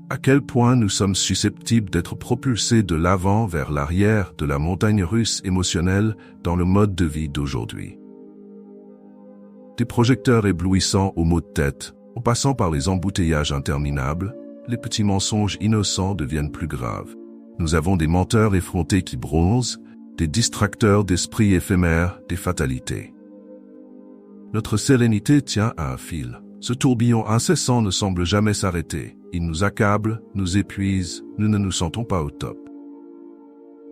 à quel point nous sommes susceptibles d'être propulsés de l'avant vers l'arrière de la montagne russe émotionnelle dans le mode de vie d'aujourd'hui. Des projecteurs éblouissants aux maux de tête, en passant par les embouteillages interminables, les petits mensonges innocents deviennent plus graves. Nous avons des menteurs effrontés qui bronzent, des distracteurs d'esprits éphémères, des fatalités. Notre sérénité tient à un fil. Ce tourbillon incessant ne semble jamais s'arrêter. Il nous accable, nous épuise, nous ne nous sentons pas au top.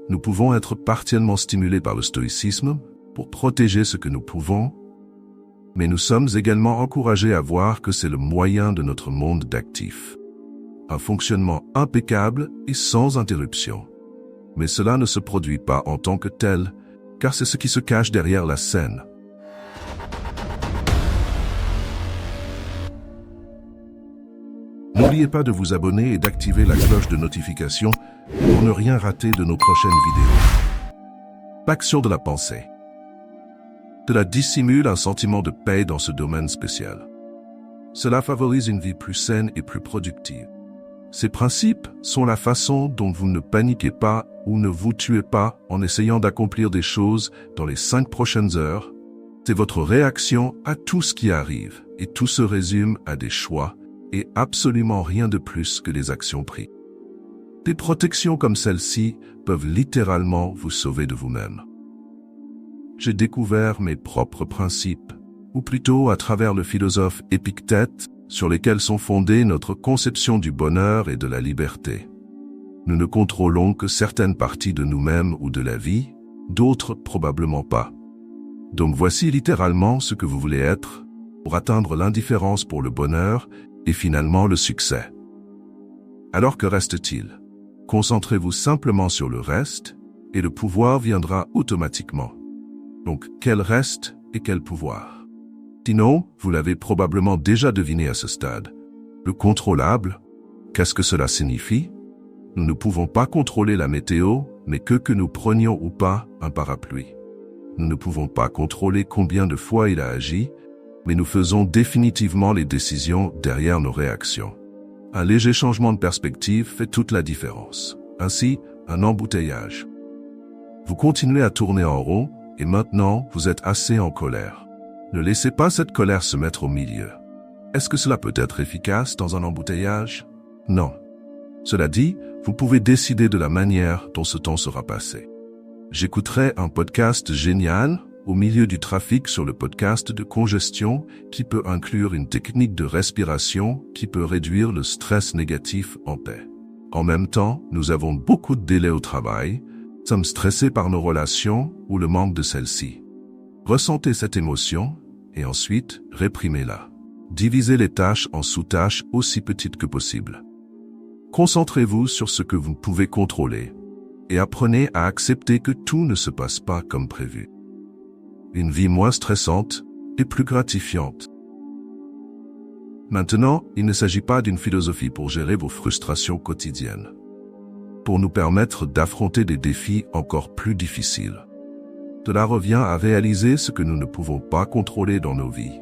Nous pouvons être partiellement stimulés par le stoïcisme pour protéger ce que nous pouvons, mais nous sommes également encouragés à voir que c'est le moyen de notre monde d'actifs. Un fonctionnement impeccable et sans interruption. Mais cela ne se produit pas en tant que tel, car c'est ce qui se cache derrière la scène. N'oubliez pas de vous abonner et d'activer la cloche de notification pour ne rien rater de nos prochaines vidéos. L'action de la pensée. Cela dissimule un sentiment de paix dans ce domaine spécial. Cela favorise une vie plus saine et plus productive. Ces principes sont la façon dont vous ne paniquez pas ou ne vous tuez pas en essayant d'accomplir des choses dans les 5 prochaines heures. C'est votre réaction à tout ce qui arrive et tout se résume à des choix et absolument rien de plus que des actions prises. Des protections comme celle-ci peuvent littéralement vous sauver de vous-même. J'ai découvert mes propres principes, ou plutôt à travers le philosophe Épictète, sur lesquels sont fondées notre conception du bonheur et de la liberté. Nous ne contrôlons que certaines parties de nous-mêmes ou de la vie, d'autres probablement pas. Donc voici littéralement ce que vous voulez être pour atteindre l'indifférence pour le bonheur et finalement le succès. Alors que reste-t-il? Concentrez-vous simplement sur le reste et le pouvoir viendra automatiquement. Donc, quel reste et quel pouvoir? Sinon, vous l'avez probablement déjà deviné à ce stade. Le contrôlable, qu'est-ce que cela signifie? Nous ne pouvons pas contrôler la météo, mais que nous prenions ou pas un parapluie. Nous ne pouvons pas contrôler combien de fois il a agi, mais nous faisons définitivement les décisions derrière nos réactions. Un léger changement de perspective fait toute la différence. Ainsi, un embouteillage. Vous continuez à tourner en rond, et maintenant, vous êtes assez en colère. Ne laissez pas cette colère se mettre au milieu. Est-ce que cela peut être efficace dans un embouteillage? Non. Cela dit, vous pouvez décider de la manière dont ce temps sera passé. J'écouterai un podcast génial au milieu du trafic sur le podcast de congestion qui peut inclure une technique de respiration qui peut réduire le stress négatif en paix. En même temps, nous avons beaucoup de délais au travail, sommes stressés par nos relations ou le manque de celles-ci. Ressentez cette émotion et ensuite réprimez-la. Divisez les tâches en sous-tâches aussi petites que possible. Concentrez-vous sur ce que vous pouvez contrôler et apprenez à accepter que tout ne se passe pas comme prévu. Une vie moins stressante et plus gratifiante. Maintenant, il ne s'agit pas d'une philosophie pour gérer vos frustrations quotidiennes. Pour nous permettre d'affronter des défis encore plus difficiles. Cela revient à réaliser ce que nous ne pouvons pas contrôler dans nos vies.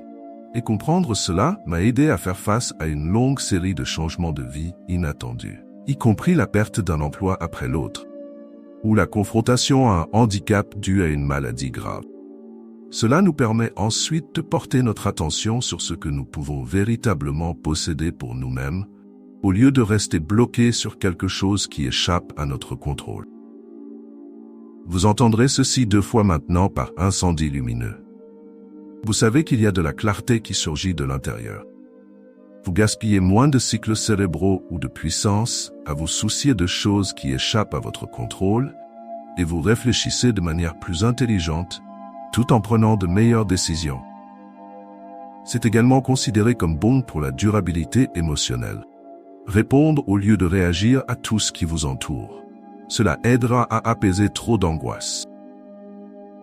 Et comprendre cela m'a aidé à faire face à une longue série de changements de vie inattendus, y compris la perte d'un emploi après l'autre, ou la confrontation à un handicap dû à une maladie grave. Cela nous permet ensuite de porter notre attention sur ce que nous pouvons véritablement posséder pour nous-mêmes, au lieu de rester bloqués sur quelque chose qui échappe à notre contrôle. Vous entendrez ceci 2 fois maintenant par incendie lumineux. Vous savez qu'il y a de la clarté qui surgit de l'intérieur. Vous gaspillez moins de cycles cérébraux ou de puissance à vous soucier de choses qui échappent à votre contrôle et vous réfléchissez de manière plus intelligente tout en prenant de meilleures décisions. C'est également considéré comme bon pour la durabilité émotionnelle. Répondre au lieu de réagir à tout ce qui vous entoure. Cela aidera à apaiser trop d'angoisse.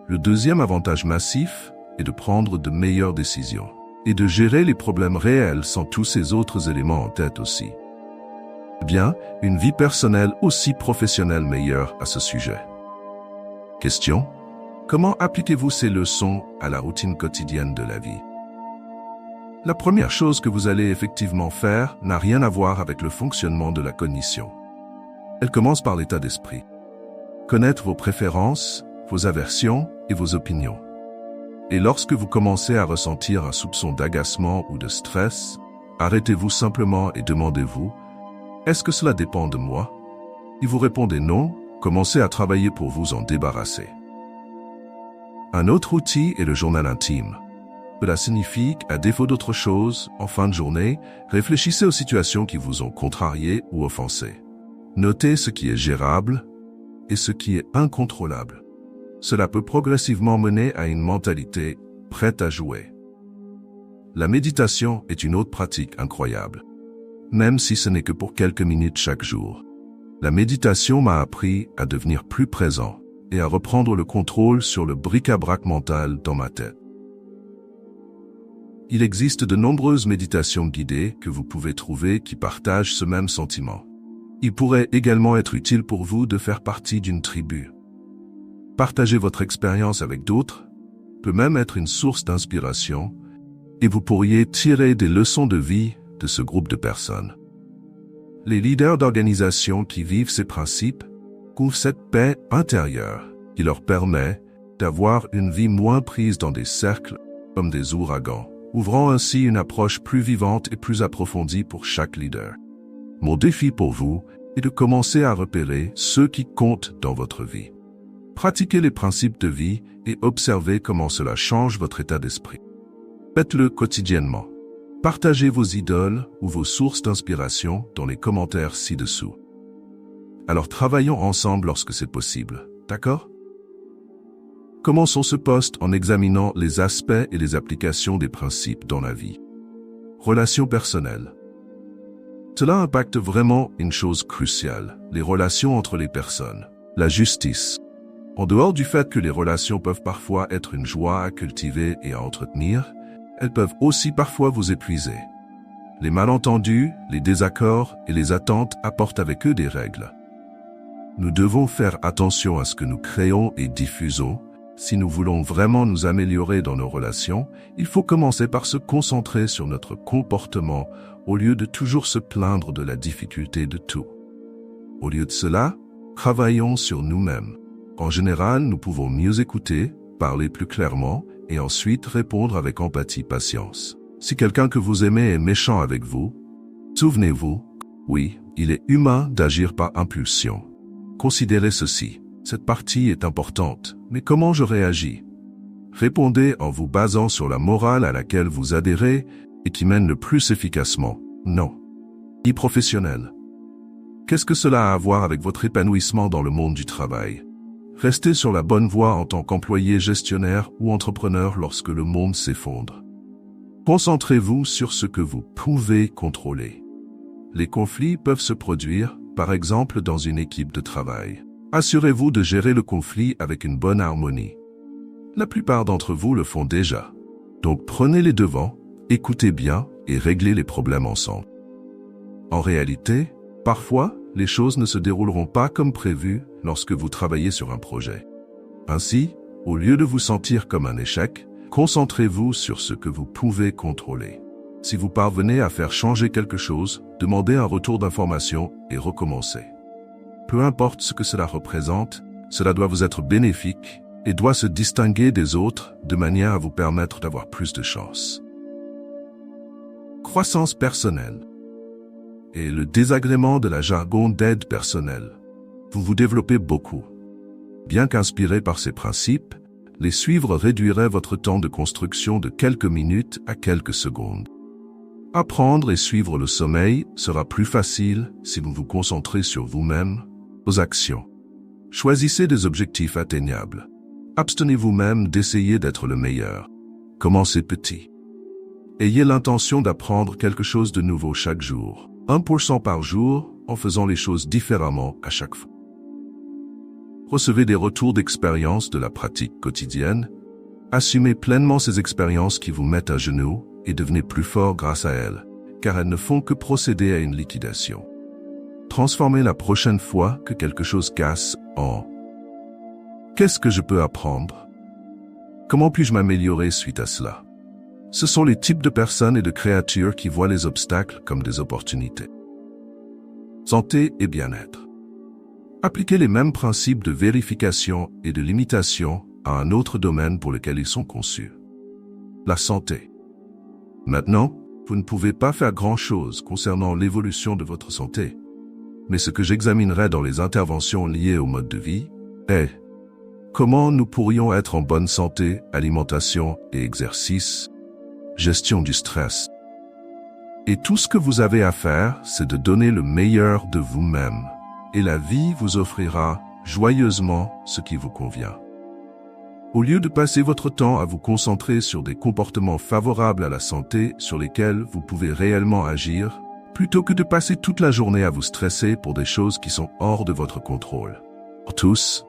Le deuxième avantage massif est de prendre de meilleures décisions et de gérer les problèmes réels sans tous ces autres éléments en tête aussi. Bien, une vie personnelle aussi professionnelle meilleure à ce sujet. Question: comment appliquez-vous ces leçons à la routine quotidienne de la vie? La première chose que vous allez effectivement faire n'a rien à voir avec le fonctionnement de la cognition. Elle commence par l'état d'esprit. Connaître vos préférences, vos aversions et vos opinions. Et lorsque vous commencez à ressentir un soupçon d'agacement ou de stress, arrêtez-vous simplement et demandez-vous « Est-ce que cela dépend de moi ?» Si vous répondez non, commencez à travailler pour vous en débarrasser. Un autre outil est le journal intime. Cela signifie qu'à défaut d'autre chose, en fin de journée, réfléchissez aux situations qui vous ont contrarié ou offensé. Notez ce qui est gérable et ce qui est incontrôlable. Cela peut progressivement mener à une mentalité prête à jouer. La méditation est une autre pratique incroyable, même si ce n'est que pour quelques minutes chaque jour. La méditation m'a appris à devenir plus présent et à reprendre le contrôle sur le bric-à-brac mental dans ma tête. Il existe de nombreuses méditations guidées que vous pouvez trouver qui partagent ce même sentiment. Il pourrait également être utile pour vous de faire partie d'une tribu. Partager votre expérience avec d'autres peut même être une source d'inspiration et vous pourriez tirer des leçons de vie de ce groupe de personnes. Les leaders d'organisations qui vivent ces principes couvrent cette paix intérieure qui leur permet d'avoir une vie moins prise dans des cercles comme des ouragans, ouvrant ainsi une approche plus vivante et plus approfondie pour chaque leader. Mon défi pour vous est de commencer à repérer ceux qui comptent dans votre vie. Pratiquez les principes de vie et observez comment cela change votre état d'esprit. Faites-le quotidiennement. Partagez vos idoles ou vos sources d'inspiration dans les commentaires ci-dessous. Alors travaillons ensemble lorsque c'est possible, d'accord? Commençons ce post en examinant les aspects et les applications des principes dans la vie. Relations personnelles. Cela impacte vraiment une chose cruciale, les relations entre les personnes, la justice. En dehors du fait que les relations peuvent parfois être une joie à cultiver et à entretenir, elles peuvent aussi parfois vous épuiser. Les malentendus, les désaccords et les attentes apportent avec eux des règles. Nous devons faire attention à ce que nous créons et diffusons. Si nous voulons vraiment nous améliorer dans nos relations, il faut commencer par se concentrer sur notre comportement au lieu de toujours se plaindre de la difficulté de tout. Au lieu de cela, travaillons sur nous-mêmes. En général, nous pouvons mieux écouter, parler plus clairement et ensuite répondre avec empathie, patience. Si quelqu'un que vous aimez est méchant avec vous, souvenez-vous, oui, il est humain d'agir par impulsion. Considérez ceci. Cette partie est importante, mais comment je réagis? Répondez en vous basant sur la morale à laquelle vous adhérez et qui mène le plus efficacement. Non. Vie professionnelle. Qu'est-ce que cela a à voir avec votre épanouissement dans le monde du travail? Restez sur la bonne voie en tant qu'employé, gestionnaire ou entrepreneur lorsque le monde s'effondre. Concentrez-vous sur ce que vous pouvez contrôler. Les conflits peuvent se produire, par exemple dans une équipe de travail. Assurez-vous de gérer le conflit avec une bonne harmonie. La plupart d'entre vous le font déjà. Donc prenez les devants, écoutez bien et réglez les problèmes ensemble. En réalité, parfois, les choses ne se dérouleront pas comme prévu lorsque vous travaillez sur un projet. Ainsi, au lieu de vous sentir comme un échec, concentrez-vous sur ce que vous pouvez contrôler. Si vous parvenez à faire changer quelque chose, demandez un retour d'information et recommencez. Peu importe ce que cela représente, cela doit vous être bénéfique et doit se distinguer des autres de manière à vous permettre d'avoir plus de chance. Croissance personnelle et le désagrément de la jargon d'aide personnelle. Vous vous développez beaucoup. Bien qu'inspiré par ces principes, les suivre réduirait votre temps de construction de quelques minutes à quelques secondes. Apprendre et suivre le sommeil sera plus facile si vous vous concentrez sur vous-même, vos actions. Choisissez des objectifs atteignables. Abstenez-vous même d'essayer d'être le meilleur. Commencez petit. Ayez l'intention d'apprendre quelque chose de nouveau chaque jour. 1% par jour en faisant les choses différemment à chaque fois. Recevez des retours d'expérience de la pratique quotidienne. Assumez pleinement ces expériences qui vous mettent à genoux et devenez plus fort grâce à elles, car elles ne font que procéder à une liquidation. Transformez la prochaine fois que quelque chose casse en « Qu'est-ce que je peux apprendre? Comment puis-je m'améliorer suite à cela ?» Ce sont les types de personnes et de créatures qui voient les obstacles comme des opportunités. Santé et bien-être. Appliquez les mêmes principes de vérification et de limitation à un autre domaine pour lequel ils sont conçus. La santé. Maintenant, vous ne pouvez pas faire grand-chose concernant l'évolution de votre santé. Mais ce que j'examinerai dans les interventions liées au mode de vie est comment nous pourrions être en bonne santé, alimentation et exercice, gestion du stress. Et tout ce que vous avez à faire, c'est de donner le meilleur de vous-même. Et la vie vous offrira joyeusement ce qui vous convient. Au lieu de passer votre temps à vous concentrer sur des comportements favorables à la santé sur lesquels vous pouvez réellement agir, plutôt que de passer toute la journée à vous stresser pour des choses qui sont hors de votre contrôle. Pour tous,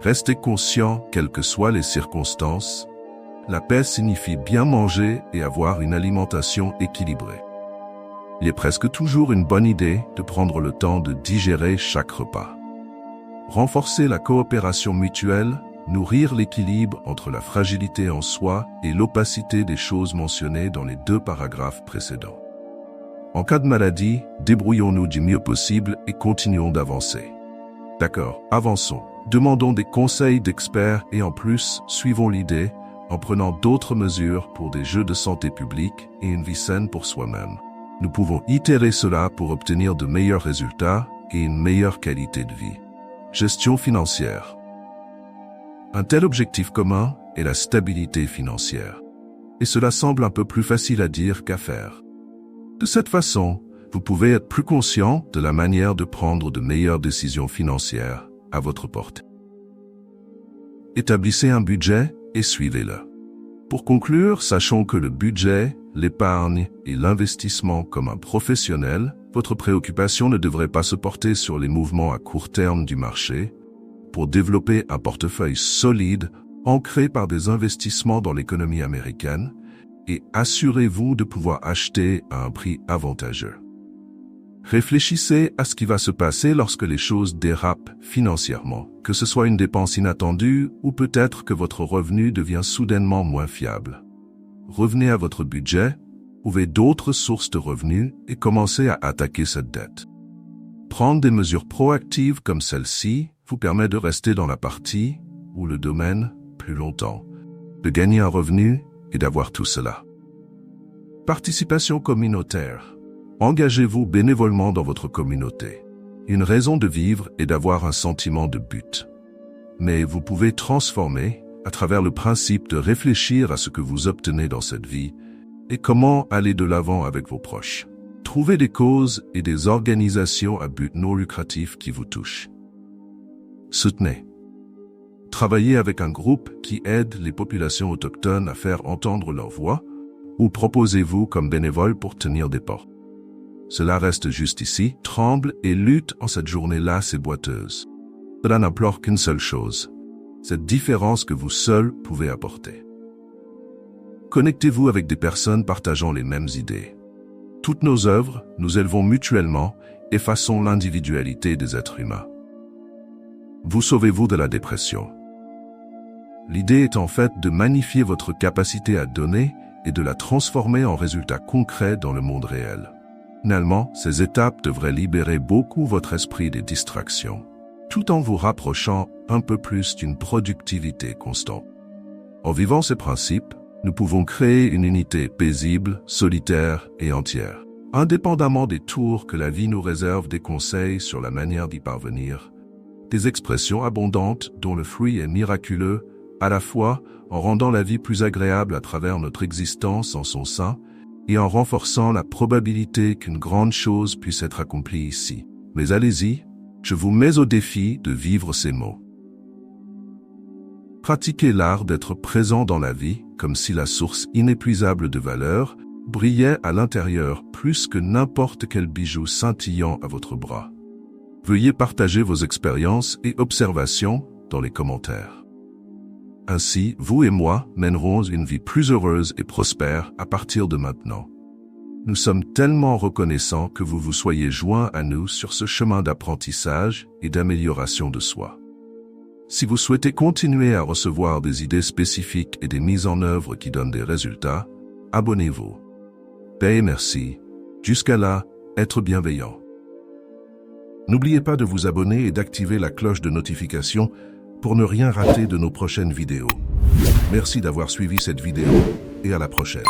restez conscients, quelles que soient les circonstances, la paix signifie bien manger et avoir une alimentation équilibrée. Il est presque toujours une bonne idée de prendre le temps de digérer chaque repas. Renforcer la coopération mutuelle, nourrir l'équilibre entre la fragilité en soi et l'opacité des choses mentionnées dans les 2 paragraphes précédents. En cas de maladie, débrouillons-nous du mieux possible et continuons d'avancer. D'accord, avançons. Demandons des conseils d'experts et en plus, suivons l'idée en prenant d'autres mesures pour des jeux de santé publique et une vie saine pour soi-même. Nous pouvons itérer cela pour obtenir de meilleurs résultats et une meilleure qualité de vie. Gestion financière. Un tel objectif commun est la stabilité financière. Et cela semble un peu plus facile à dire qu'à faire. De cette façon, vous pouvez être plus conscient de la manière de prendre de meilleures décisions financières à votre portée. Établissez un budget et suivez-le. Pour conclure, sachons que le budget, l'épargne et l'investissement comme un professionnel, votre préoccupation ne devrait pas se porter sur les mouvements à court terme du marché, pour développer un portefeuille solide, ancré par des investissements dans l'économie américaine, et assurez-vous de pouvoir acheter à un prix avantageux. Réfléchissez à ce qui va se passer lorsque les choses dérapent financièrement, que ce soit une dépense inattendue ou peut-être que votre revenu devient soudainement moins fiable. Revenez à votre budget, trouvez d'autres sources de revenus et commencez à attaquer cette dette. Prendre des mesures proactives comme celle-ci vous permet de rester dans la partie ou le domaine plus longtemps, de gagner un revenu et d'avoir tout cela. Participation communautaire. Engagez-vous bénévolement dans votre communauté. Une raison de vivre est d'avoir un sentiment de but. Mais vous pouvez transformer, à travers le principe de réfléchir à ce que vous obtenez dans cette vie et comment aller de l'avant avec vos proches. Trouvez des causes et des organisations à but non lucratif qui vous touchent. Soutenez. Travaillez avec un groupe qui aide les populations autochtones à faire entendre leur voix ou proposez-vous comme bénévole pour tenir des portes. Cela reste juste ici, tremble et lutte en cette journée-là c'est boiteuse. Cela n'implore qu'une seule chose, cette différence que vous seul pouvez apporter. Connectez-vous avec des personnes partageant les mêmes idées. Toutes nos œuvres, nous élevons mutuellement, effaçons l'individualité des êtres humains. Vous sauvez-vous de la dépression. L'idée est en fait de magnifier votre capacité à donner et de la transformer en résultats concrets dans le monde réel. Finalement, ces étapes devraient libérer beaucoup votre esprit des distractions, tout en vous rapprochant un peu plus d'une productivité constante. En vivant ces principes, nous pouvons créer une unité paisible, solitaire et entière. Indépendamment des tours que la vie nous réserve des conseils sur la manière d'y parvenir, des expressions abondantes dont le fruit est miraculeux, à la fois en rendant la vie plus agréable à travers notre existence en son sein et en renforçant la probabilité qu'une grande chose puisse être accomplie ici. Mais allez-y, je vous mets au défi de vivre ces mots. Pratiquez l'art d'être présent dans la vie comme si la source inépuisable de valeur brillait à l'intérieur plus que n'importe quel bijou scintillant à votre bras. Veuillez partager vos expériences et observations dans les commentaires. Ainsi, vous et moi mènerons une vie plus heureuse et prospère à partir de maintenant. Nous sommes tellement reconnaissants que vous vous soyez joints à nous sur ce chemin d'apprentissage et d'amélioration de soi. Si vous souhaitez continuer à recevoir des idées spécifiques et des mises en œuvre qui donnent des résultats, abonnez-vous. Paix et merci. Jusqu'à là, être bienveillant. N'oubliez pas de vous abonner et d'activer la cloche de notification pour ne rien rater de nos prochaines vidéos. Merci d'avoir suivi cette vidéo et à la prochaine.